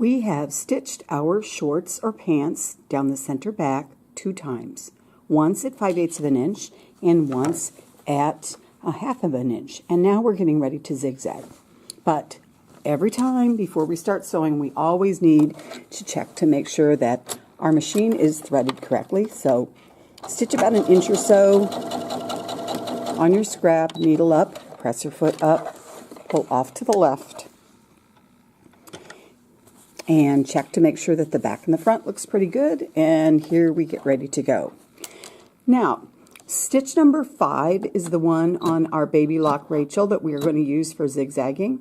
We have stitched our shorts or pants down the center back 2 times. Once at 5/8 of an inch and once at 1/2 of an inch. And now we're getting ready to zigzag. But every time before we start sewing, we always need to check to make sure that our machine is threaded correctly. So stitch about an inch or so on your scrap, needle up, press your foot up, pull off to the left, and check to make sure that the back and the front looks pretty good. And here we get ready to go. Now, stitch number 5 is the one on our Baby Lock Rachel that we are going to use for zigzagging.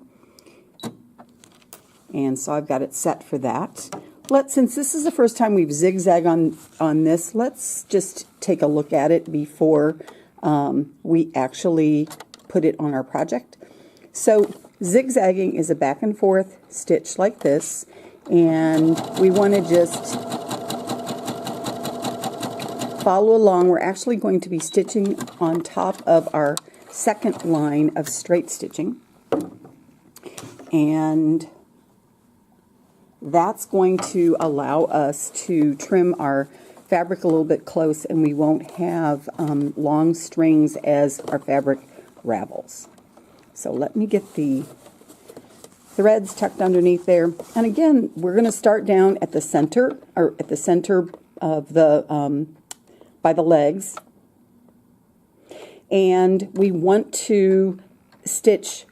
And so I've got it set for that. Since this is the first time we've zigzagged on this, let's just take a look at it before we actually put it on our project. So zigzagging is a back and forth stitch like this, and we want to just follow along. We're actually going to be stitching on top of our second line of straight stitching, and that's going to allow us to trim our fabric a little bit close, and we won't have long strings as our fabric ravels. So let me get the threads tucked underneath there. And again, we're going to start down at the center, or at the center of the by the legs, and we want to stitch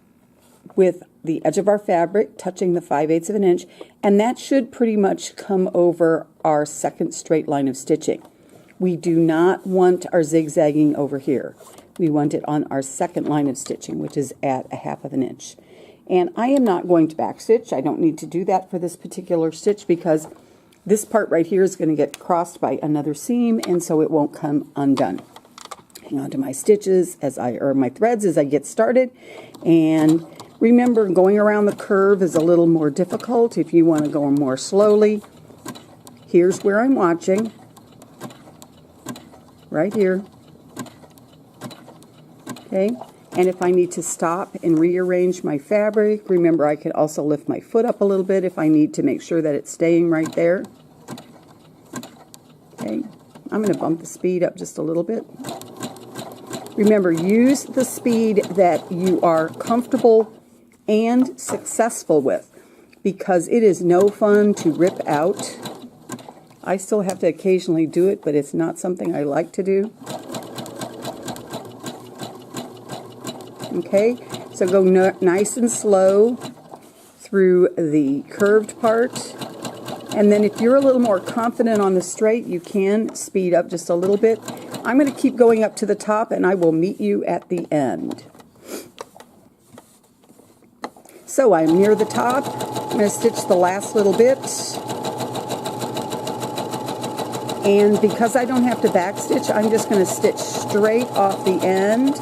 with the edge of our fabric touching the 5/8 of an inch, and that should pretty much come over our second straight line of stitching. We do not want our zigzagging over here. We want it on our second line of stitching, which is at 1/2 of an inch. And I am not going to back stitch. I don't need to do that for this particular stitch because this part right here is going to get crossed by another seam, and so it won't come undone. Hang on to my stitches or my threads as I get started. And remember, going around the curve is a little more difficult if you want to go more slowly. Here's where I'm watching. Right here. Okay, and if I need to stop and rearrange my fabric, remember I can also lift my foot up a little bit if I need to make sure that it's staying right there. Okay, I'm going to bump the speed up just a little bit. Remember, use the speed that you are comfortable and successful with, because it is no fun to rip out. I still have to occasionally do it, but it's not something I like to do. Okay, so go nice and slow through the curved part, and then if you're a little more confident on the straight, you can speed up just a little bit. I'm going to keep going up to the top, and I will meet you at the end. So I'm near the top. I'm going to stitch the last little bit. And because I don't have to back stitch, I'm just going to stitch straight off the end.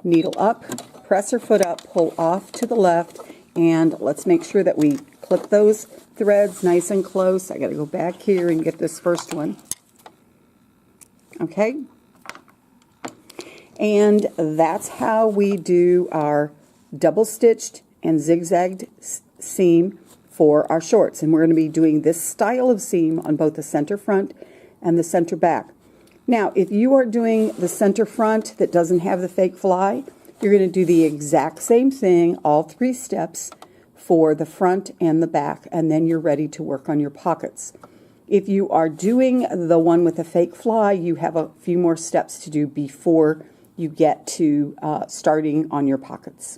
Needle up, press your foot up, pull off to the left, and let's make sure that we clip those threads nice and close. I got to go back here and get this first one. Okay? And that's how we do our double stitched and zigzagged seam for our shorts. And we're going to be doing this style of seam on both the center front and the center back. Now, if you are doing the center front that doesn't have the fake fly, you're going to do the exact same thing, all 3 steps for the front and the back, and then you're ready to work on your pockets. If you are doing the one with the fake fly, you have a few more steps to do before you get to starting on your pockets.